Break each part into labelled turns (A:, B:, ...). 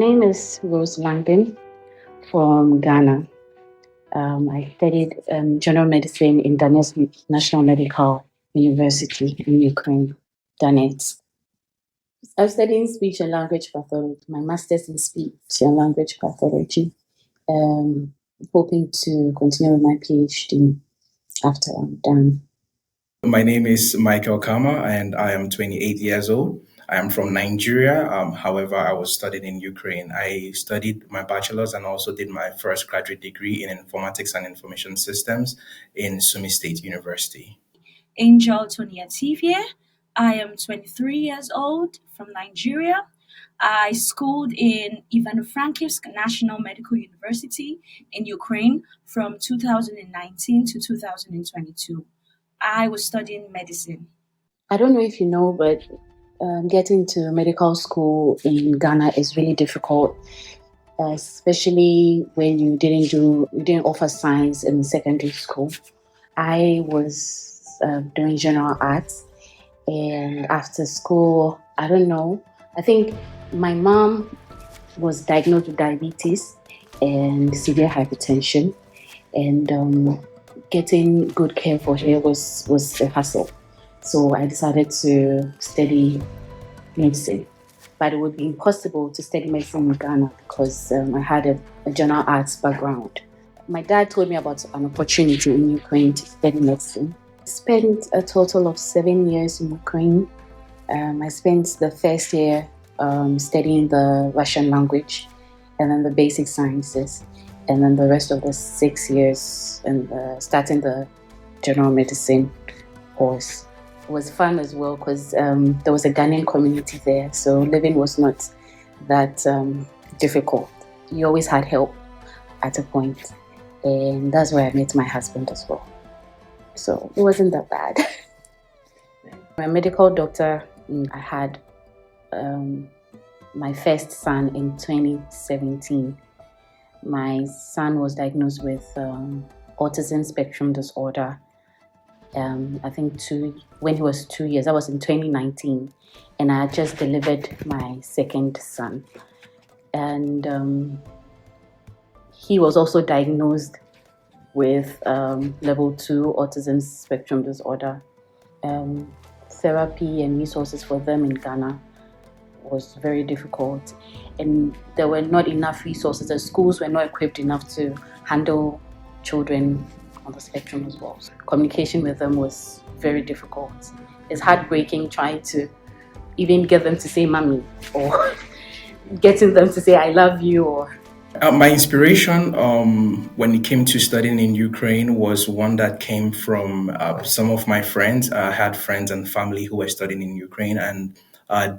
A: name is Rose Langdon from Ghana. I studied general medicine in Donetsk National Medical University in Ukraine, Donetsk. I'm studying speech and language pathology, my master's in speech and language pathology. Hoping to continue with my PhD after I'm done.
B: My name is Michael Kama and I am 28 years old. I am from Nigeria. However, I was studying in Ukraine. I studied my bachelor's and also did my first graduate degree in informatics and information systems in Sumi State University.
C: Angel Toniativie. I am 23 years old from Nigeria. I schooled in Ivano-Frankivsk National Medical University in Ukraine from 2019 to 2022. I was studying medicine.
A: I don't know if you know, but getting to medical school in Ghana is really difficult, especially when you didn't offer science in secondary school. I was doing general arts, and after school, I don't know. I think my mom was diagnosed with diabetes and severe hypertension, and getting good care for her was a hassle. So I decided to study medicine. But it would be impossible to study medicine in Ghana because I had a general arts background. My dad told me about an opportunity in Ukraine to study medicine. I spent a total of 7 years in Ukraine. I spent the first year studying the Russian language and then the basic sciences, and then the rest of the 6 years and starting the general medicine course. It was fun as well because there was a Ghanaian community there, so living was not that difficult. You always had help at a point, and that's where I met my husband as well. So it wasn't that bad. My medical doctor, I had my first son in 2017. My son was diagnosed with autism spectrum disorder. I think when he was 2 years, that was in 2019, and I had just delivered my second son. And he was also diagnosed with level 2 autism spectrum disorder. Therapy and resources for them in Ghana was very difficult, and there were not enough resources. The schools were not equipped enough to handle children on the spectrum as well. So communication with them was very difficult. It's heartbreaking trying to even get them to say mommy, or getting them to say I love you. Or
B: my inspiration when it came to studying in Ukraine was one that came from some of my friends. I had friends and family who were studying in Ukraine, and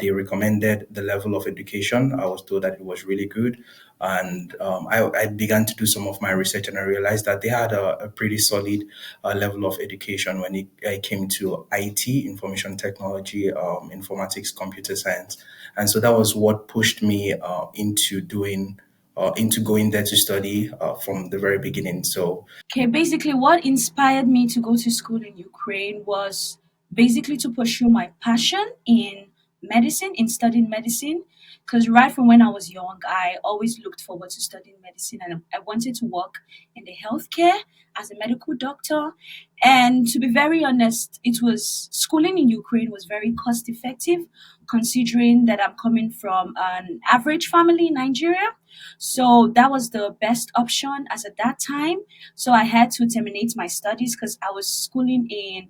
B: they recommended the level of education. I was told that it was really good. And I began to do some of my research, and I realized that they had a pretty solid level of education when it came to IT, information technology, informatics, computer science. And so that was what pushed me into going there to study from the very beginning. So,
C: basically what inspired me to go to school in Ukraine was basically to pursue my passion in medicine, in studying medicine. Because right from when I was young, I always looked forward to studying medicine, and I wanted to work in the healthcare as a medical doctor. And to be very honest, schooling in Ukraine was very cost effective, considering that I'm coming from an average family in Nigeria. So that was the best option as at that time. So I had to terminate my studies because I was schooling in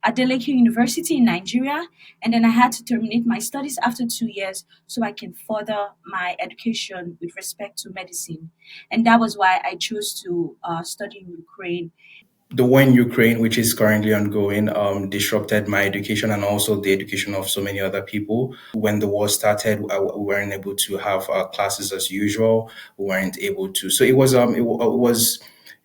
C: Adeleke University in Nigeria, and then I had to terminate my studies after 2 years so I can further my education with respect to medicine. And that was why I chose to study in Ukraine.
B: the war in Ukraine, which is currently ongoing, disrupted my education and also the education of so many other people. When the war started, we weren't able to have classes as usual. We weren't able to. So it was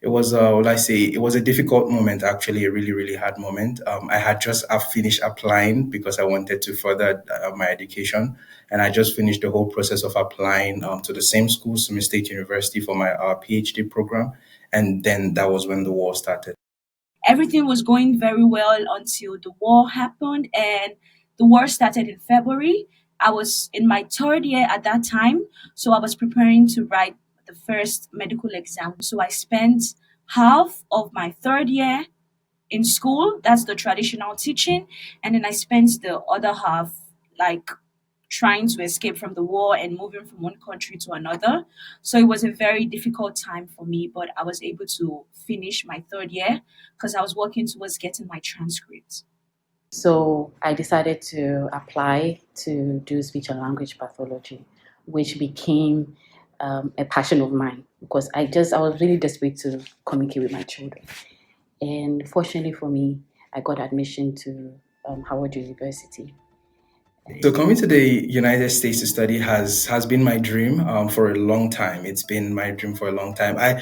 B: it was a difficult moment, actually, a really, really hard moment. I had just finished applying because I wanted to further my education. And I just finished the whole process of applying to the same school, Sumi State University, for my PhD program. And then that was when the war started.
C: Everything was going very well until the war happened, and the war started in February. I was in my third year at that time, so I was preparing to write the first medical exam. So I spent half of my third year in school, that's the traditional teaching, and then I spent the other half like trying to escape from the war and moving from one country to another. So it was a very difficult time for me, but I was able to finish my third year because I was working towards getting my transcripts.
A: So I decided to apply to do speech and language pathology, which became a passion of mine because I was really desperate to communicate with my children. And fortunately for me, I got admission to Howard University.
B: So coming to the United States to study has been my dream for a long time. It's been my dream for a long time. I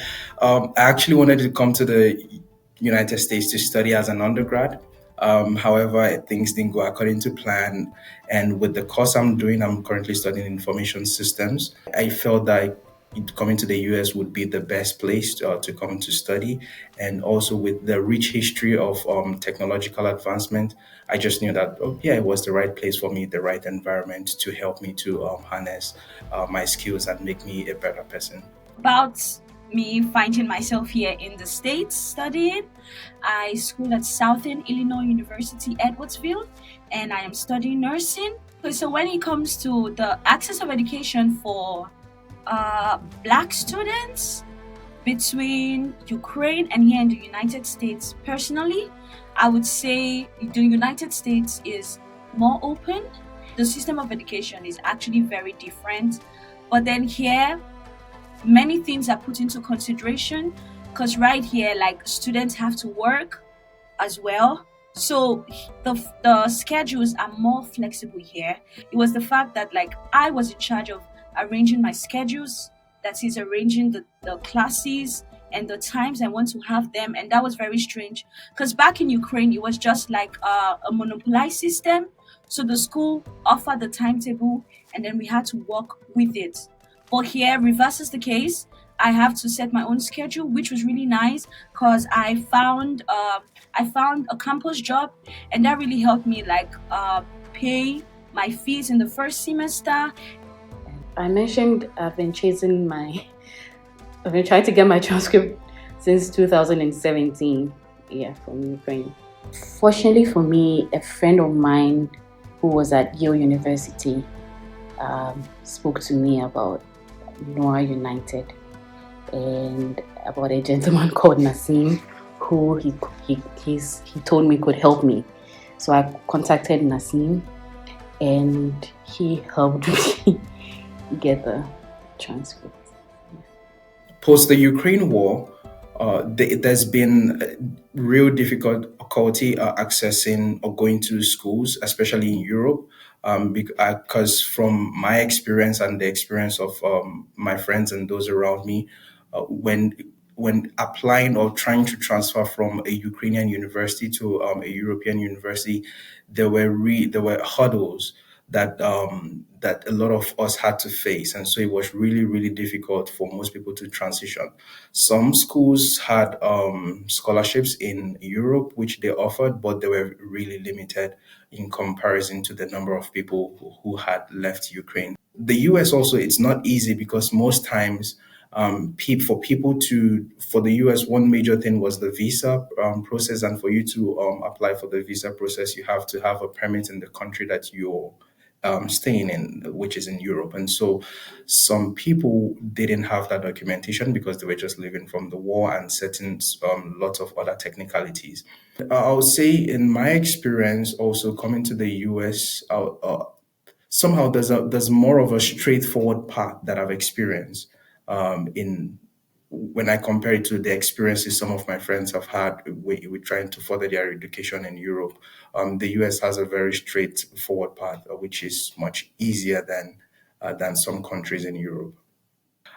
B: actually wanted to come to the United States to study as an undergrad. However, things didn't go according to plan. And with the course I'm doing, I'm currently studying information systems. I felt that coming to the US would be the best place to come to study. And also with the rich history of technological advancement, I just knew that, oh, yeah, it was the right place for me, the right environment to help me to harness my skills and make me a better person.
C: About me finding myself here in the States studying, I school at Southern Illinois University, Edwardsville, and I am studying nursing. So when it comes to the access of education for Black students between Ukraine and here in the United States, personally, I would say the United States is more open. The system of education is actually very different. But then here, many things are put into consideration because right here, like students have to work as well. So the schedules are more flexible here. It was the fact that like I was in charge of arranging my schedules, that is arranging the classes and the times I want to have them, and that was very strange because back in Ukraine it was just like a monopolized system. So the school offered the timetable and then we had to work with it. But here reverse is the case. I have to set my own schedule, which was really nice because I found a campus job, and that really helped me like pay my fees in the first semester.
A: I mentioned I've been trying to get my transcript since 2017. Yeah, from Ukraine. Fortunately for me, a friend of mine who was at Yale University spoke to me about NoirUnited and about a gentleman called Nassim who he told me could help me. So I contacted Nassim and he helped me get the transcript.
B: Post the Ukraine war, there's been real difficulty accessing or going to schools, especially in Europe, because from my experience and the experience of my friends and those around me, when applying or trying to transfer from a Ukrainian university to a European university, there were hurdles that a lot of us had to face, and so it was really difficult for most people to transition. Some schools had scholarships in Europe, which they offered, but they were really limited in comparison to the number of people who had left Ukraine. The US also, it's not easy because most times for the US, one major thing was the visa process, and for you to apply for the visa process, you have to have a permit in the country that you're staying in, which is in Europe. And so some people didn't have that documentation because they were just living from the war and certain lots of other technicalities. I would say, in my experience, also coming to the US, somehow there's more of a straightforward path that I've experienced in when I compare it to the experiences some of my friends have had with trying to further their education in Europe. The US has a very straightforward path, which is much easier than some countries in Europe.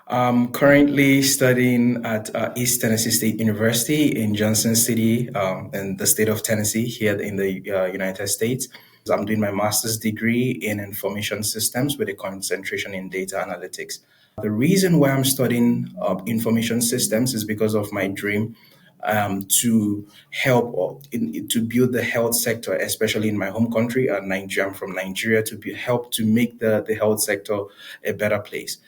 B: I'm currently studying at East Tennessee State University in Johnson City, in the state of Tennessee, here in the United States. I'm doing my master's degree in information systems with a concentration in data analytics. The reason why I'm studying information systems is because of my dream. to help to build the health sector, especially in my home country, Nigeria. I'm from Nigeria, to help to make the health sector a better place.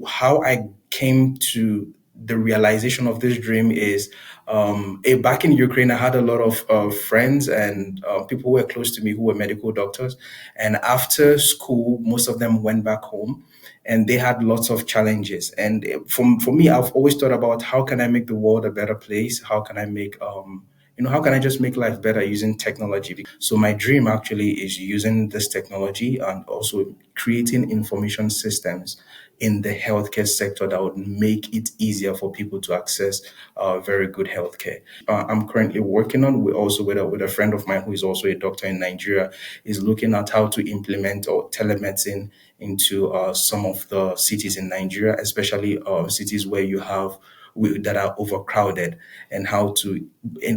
B: How I came to the realization of this dream is back in Ukraine, I had a lot of friends and people who were close to me who were medical doctors. And after school, most of them went back home and they had lots of challenges. And for me, I've always thought about how can I make the world a better place? How can I make how can I just make life better using technology? So my dream actually is using this technology and also creating information systems in the healthcare sector that would make it easier for people to access very good healthcare. I'm currently working on, with a friend of mine who is also a doctor in Nigeria, is looking at how to implement or telemedicine into some of the cities in Nigeria, especially cities where you have that are overcrowded, and how to,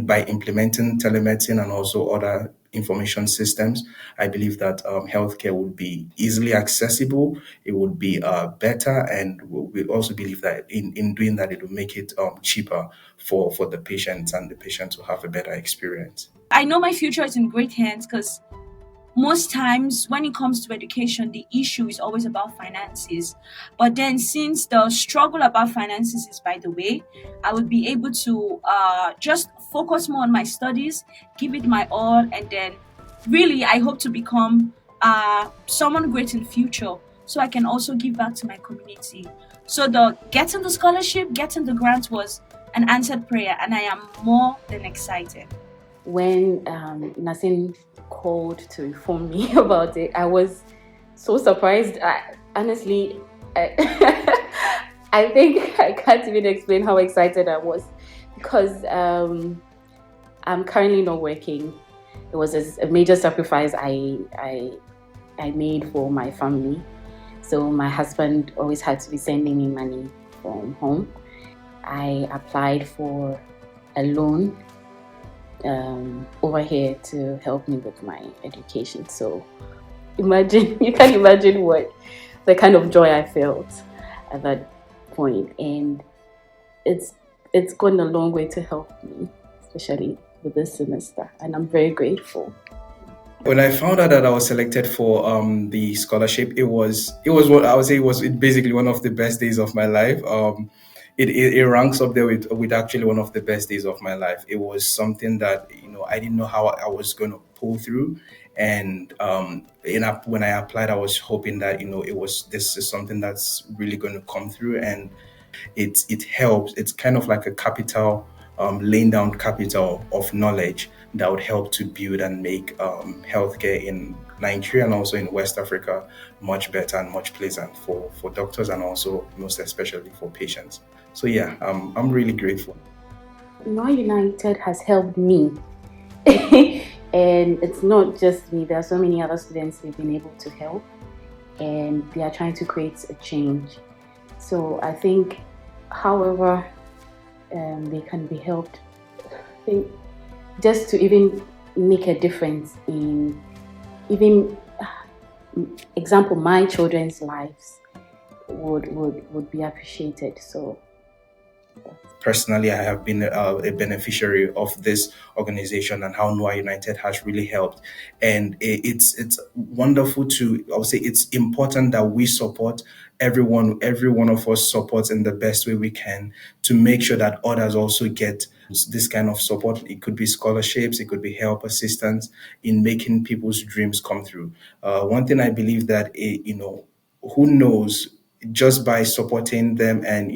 B: by implementing telemedicine and also other information systems, I believe that healthcare would be easily accessible. It would be better, and we also believe that in doing that, it will make it cheaper for the patients, and the patients will have a better experience.
C: I know my future is in great hands because most times when it comes to education, the issue is always about finances. But then, since the struggle about finances is by the way, I would be able to just focus more on my studies, give it my all, and then really, I hope to become someone great in future so I can also give back to my community. So, the getting the scholarship, getting the grant was an answered prayer, and I am more than excited.
A: When Nasin called to inform me about it, I was so surprised. Honestly, I think I can't even explain how excited I was, because I'm currently not working. It was a major sacrifice I made for my family. So my husband always had to be sending me money from home. I applied for a loan over here to help me with my education. So you can imagine what the kind of joy I felt at that point. And it's gone a long way to help me, especially with this semester. And I'm very grateful.
B: When I found out that I was selected for the scholarship, it was what I would say was basically one of the best days of my life. It ranks up there with actually one of the best days of my life. It was something that I didn't know how I was going to pull through, and when I applied, I was hoping that this is something that's really going to come through, and it helps. It's kind of like a capital, laying down capital of knowledge that would help to build and make healthcare in Nigeria and also in West Africa much better and much pleasant for doctors, and also most especially for patients. So yeah, I'm really grateful.
A: NoirUnited has helped me. And it's not just me, there are so many other students we've been able to help, and they are trying to create a change. So I think, however, they can be helped, I think, just to even make a difference in even example my children's lives would be appreciated. So
B: Personally, I have been a beneficiary of this organization and how Noir United has really helped. And it's wonderful to, I would say it's important that we support everyone, every one of us supports in the best way we can to make sure that others also get this kind of support. It could be scholarships, it could be help assistance in making people's dreams come through. One thing I believe that, who knows, just by supporting them and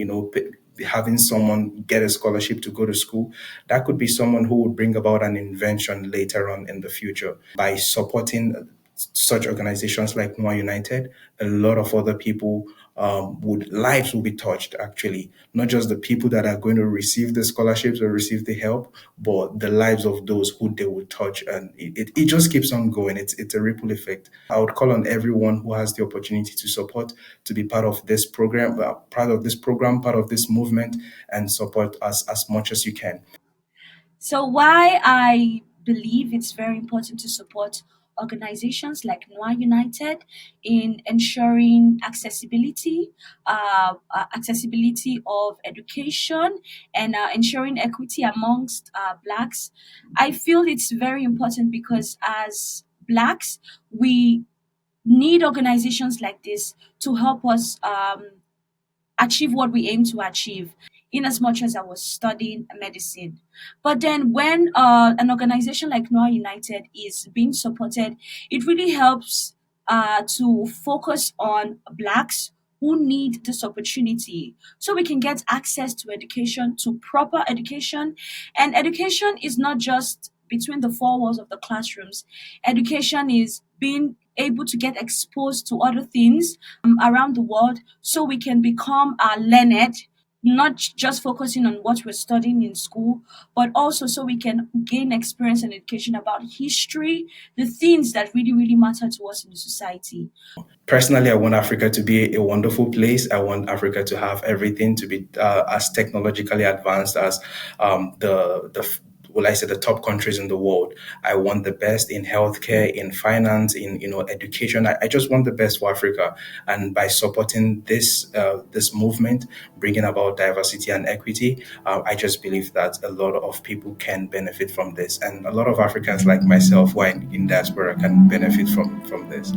B: having someone get a scholarship to go to school, that could be someone who would bring about an invention later on in the future. By supporting such organizations like Noir United, a lot of other people lives will be touched, actually, not just the people that are going to receive the scholarships or receive the help, but the lives of those who they will touch, and it just keeps on going. It's a ripple effect. I would call on everyone who has the opportunity to support to be part of this program, part of this movement, and support us as much as you can.
C: So, why I believe it's very important to support organizations like NoirUnited in ensuring accessibility of education and ensuring equity amongst blacks. I feel it's very important because as blacks, we need organizations like this to help us achieve what we aim to achieve. In as much as I was studying medicine, but then when an organization like Noir United is being supported, it really helps to focus on blacks who need this opportunity so we can get access to education, to proper education. And education is not just between the four walls of the classrooms. Education is being able to get exposed to other things around the world so we can become learned, not just focusing on what we're studying in school, but also so we can gain experience and education about history, the things that really, really matter to us in the society.
B: Personally, I want Africa to be a wonderful place. I want Africa to have everything to be as technologically advanced as the well, I say the top countries in the world. I want the best in healthcare, in finance, in education. I just want the best for Africa, and by supporting this movement, bringing about diversity and equity, I just believe that a lot of people can benefit from this, and a lot of Africans like myself who are in diaspora can benefit from this.